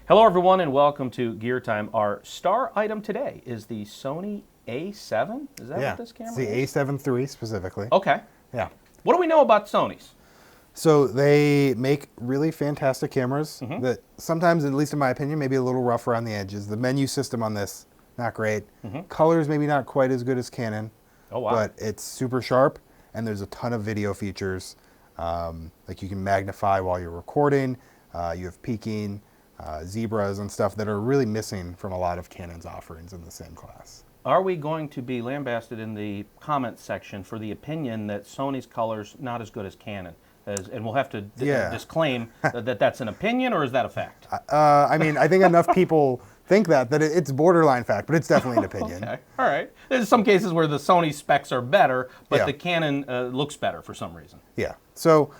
Hello everyone and welcome to GearTime. Our star item today is the Sony A7. Is that what this camera it's the is? A7 III specifically. Okay. Yeah. What do we know about Sonys? So they make really fantastic cameras that sometimes, at least in my opinion, maybe a little rough around the edges. The menu system on this, not great. Colors maybe not quite as good as Canon. Oh wow. But it's super sharp and there's a ton of video features. Like you can magnify while you're recording. You have peaking. Zebras and stuff that are really missing from a lot of Canon's offerings in the same class. Are we going to be lambasted in the comments section for the opinion that Sony's colors not as good as Canon? And we'll have to disclaim that that's an opinion, or is that a fact? I mean, I think enough people think that it's borderline fact, but it's definitely an opinion. Okay, all right. There's some cases where the Sony specs are better, but the Canon looks better for some reason. Yeah. So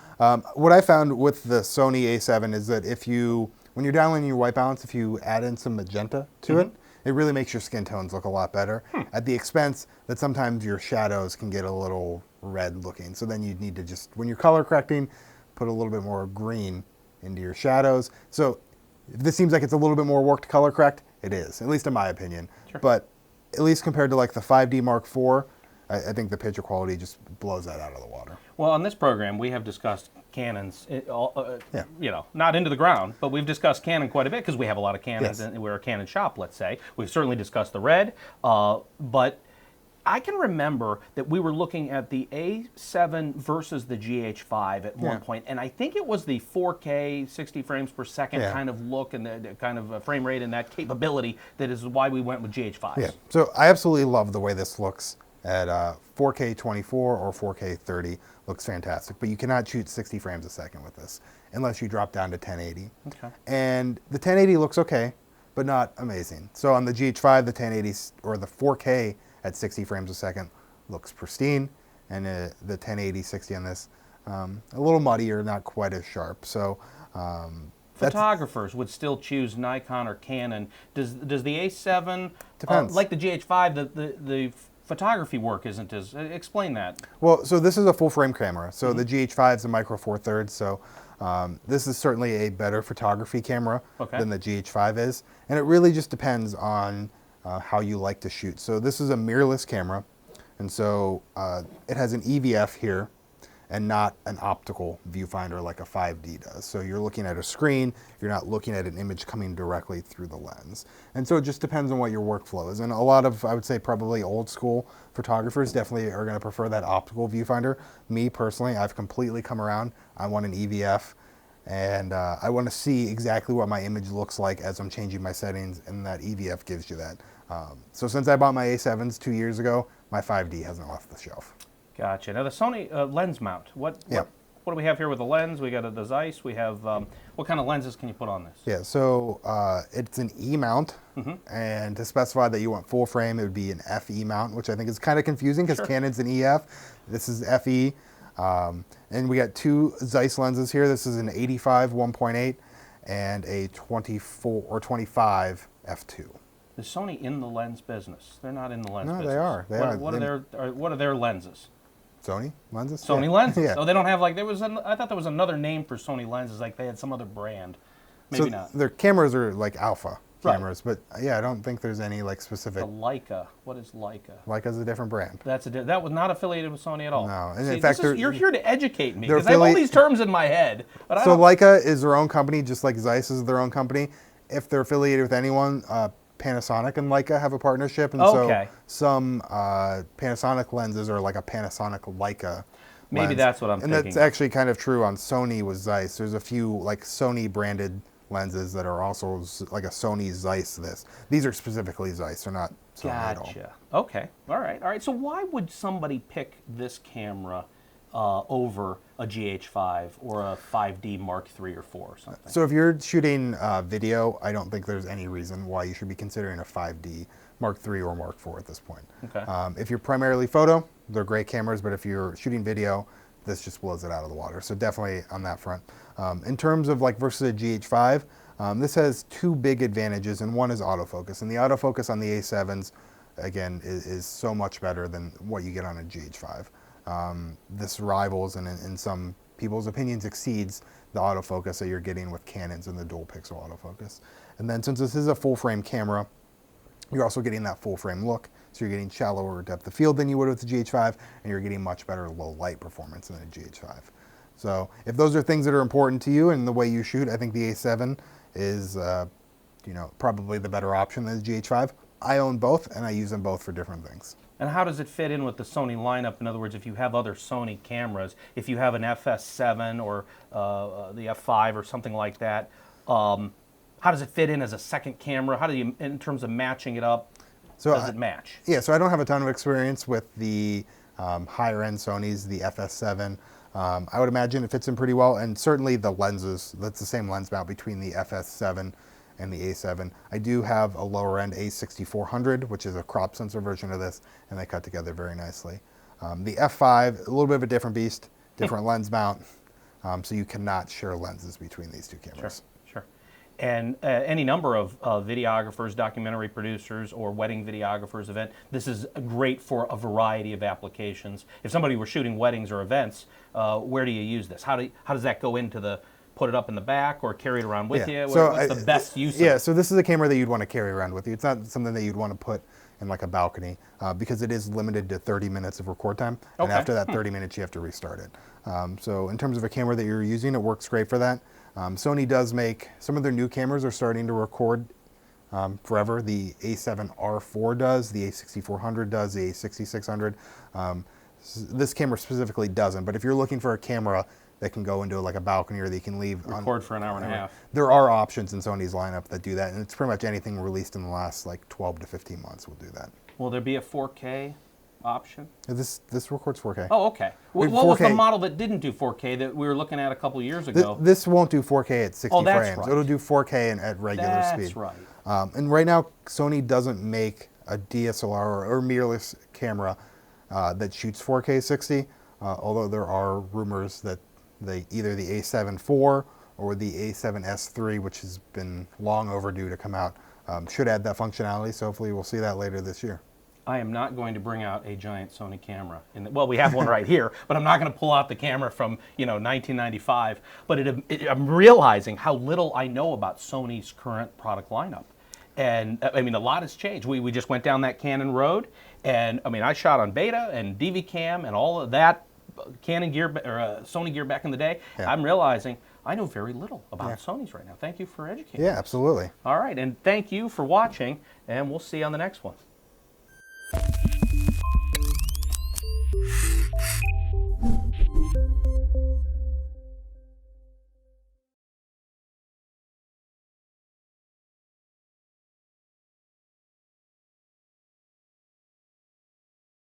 what I found with the Sony A7 is that when you're downloading your Wipeouts, if you add in some magenta to it, it really makes your skin tones look a lot better at the expense that sometimes your shadows can get a little red looking. So then you'd need to just, when you're color correcting, put a little bit more green into your shadows. So if this seems like it's a little bit more work to color correct, it is, at least in my opinion. Sure. But at least compared to like the 5D Mark IV, I think the picture quality just blows that out of the water. Well, on this program, we have discussed Canons, you know, not into the ground, but we've discussed Canon quite a bit because we have a lot of Canons and we're a Canon shop, let's say. We've certainly discussed the Red, but I can remember that we were looking at the A7 versus the GH5 at one point, and I think it was the 4K, 60 frames per second kind of look and the kind of frame rate and that capability that is why we went with GH5s. Yeah, so I absolutely love the way this looks at 4K 24 or 4K 30. Looks fantastic, but you cannot shoot 60 frames a second with this unless you drop down to 1080. Okay. And the 1080 looks okay, but not amazing. So on the GH5, the 1080 or the 4K at 60 frames a second looks pristine, and the 1080 60 on this a little muddier, not quite as sharp. So photographers would still choose Nikon or Canon. Does the A7 depends. Like the GH5, the photography work isn't as, explain that. Well, so this is a full frame camera. So the GH5 is a micro four thirds. So this is certainly a better photography camera than the GH5 is. And it really just depends on how you like to shoot. So this is a mirrorless camera. And so it has an EVF here and not an optical viewfinder like a 5D does. So you're looking at a screen, you're not looking at an image coming directly through the lens. And so it just depends on what your workflow is. And a lot of, I would say probably old school photographers definitely are gonna prefer that optical viewfinder. Me personally, I've completely come around. I want an EVF and I wanna see exactly what my image looks like as I'm changing my settings, and that EVF gives you that. So since I bought my A7s 2 years ago, my 5D hasn't left the shelf. Gotcha. Now the Sony lens mount, what do we have here with the lens? We got the Zeiss, we have, what kind of lenses can you put on this? Yeah, so it's an E mount, and to specify that you want full frame, it would be an FE mount, which I think is kind of confusing because Canon's an EF, this is FE. And we got two Zeiss lenses here. This is an 85 1.8 and a 24 or 25 f2. Is Sony in the lens business? They're not in the lens business. No, they are. They are. What are their lenses? Sony lenses? Sony lenses. Yeah. Oh, they don't have like, I thought there was another name for Sony lenses, like they had some other brand. Maybe not. Their cameras are like alpha cameras, but yeah, I don't think there's any like specific. The Leica. What is Leica? Leica's a different brand. That was not affiliated with Sony at all. No, and see, in fact, you're here to educate me because I have all these terms in my head. But so Leica is their own company, just like Zeiss is their own company. If they're affiliated with anyone, Panasonic and Leica have a partnership, and so some Panasonic lenses are like a Panasonic Leica. Maybe lens. that's what I'm thinking. And that's actually kind of true on Sony with Zeiss. There's a few like Sony branded lenses that are also like a Sony Zeiss. These are specifically Zeiss. They're not Sony at all. Gotcha. Okay. All right. So why would somebody pick this camera over a GH5 or a 5D Mark III or 4 or something? So if you're shooting video, I don't think there's any reason why you should be considering a 5D Mark III or Mark IV at this point. Okay. If you're primarily photo, they're great cameras, but if you're shooting video, this just blows it out of the water. So definitely on that front. In terms of like versus a GH5, this has two big advantages, and one is autofocus. And the autofocus on the A7s, again, is so much better than what you get on a GH5. This rivals, and in some people's opinions exceeds the autofocus that you're getting with Canons and the dual pixel autofocus. And then since this is a full frame camera, you're also getting that full frame look. So you're getting shallower depth of field than you would with the GH5, and you're getting much better low light performance in the GH5. So if those are things that are important to you and the way you shoot, I think the A7 is probably the better option than the GH5. I own both, and I use them both for different things. And how does it fit in with the Sony lineup? In other words, if you have other Sony cameras, if you have an FS7 or the F5 or something like that, how does it fit in as a second camera? How do you, in terms of matching it up, does it match? Yeah, so I don't have a ton of experience with the higher end Sonys, the FS7. I would imagine it fits in pretty well, and certainly the lenses, that's the same lens mount between the FS7 and the A7. I do have a lower end A6400, which is a crop sensor version of this, and they cut together very nicely. The F5, a little bit of a different beast, different lens mount, so you cannot share lenses between these two cameras. Sure. And any number of videographers, documentary producers, or wedding videographers event, this is great for a variety of applications. If somebody were shooting weddings or events, where do you use this? How does that go into the, put it up in the back or carry it around with you? What's the best use of it? Yeah, so this is a camera that you'd want to carry around with you. It's not something that you'd want to put in like a balcony because it is limited to 30 minutes of record time. And after that 30 minutes, you have to restart it. So in terms of a camera that you're using, it works great for that. Sony does make, some of their new cameras are starting to record forever. The A7R4 does, the A6400 does, the A6600. This camera specifically doesn't, but if you're looking for a camera that can go into like a balcony or that you can leave record for an hour and a half. There are options in Sony's lineup that do that, and it's pretty much anything released in the last like 12 to 15 months will do that. Will there be a 4K option? This records 4K. Oh, okay. What was the model that didn't do 4K that we were looking at a couple years ago? This won't do 4K at 60 frames. Right. It'll do 4K at regular speed. That's right. And right now, Sony doesn't make a DSLR or mirrorless camera that shoots 4K 60, although there are rumors that either the A7 IV or the A7S III, which has been long overdue to come out, should add that functionality. So hopefully we'll see that later this year. I am not going to bring out a giant Sony camera. Well, we have one right here, but I'm not going to pull out the camera from 1995. But I'm realizing how little I know about Sony's current product lineup. And I mean, a lot has changed. We just went down that Canon road, and I mean, I shot on Beta and DV Cam and all of that Canon gear or Sony gear back in the day. Yeah. I'm realizing I know very little about Sony's right now. Thank you for educating us. Yeah, absolutely. All right, and thank you for watching, and we'll see you on the next one.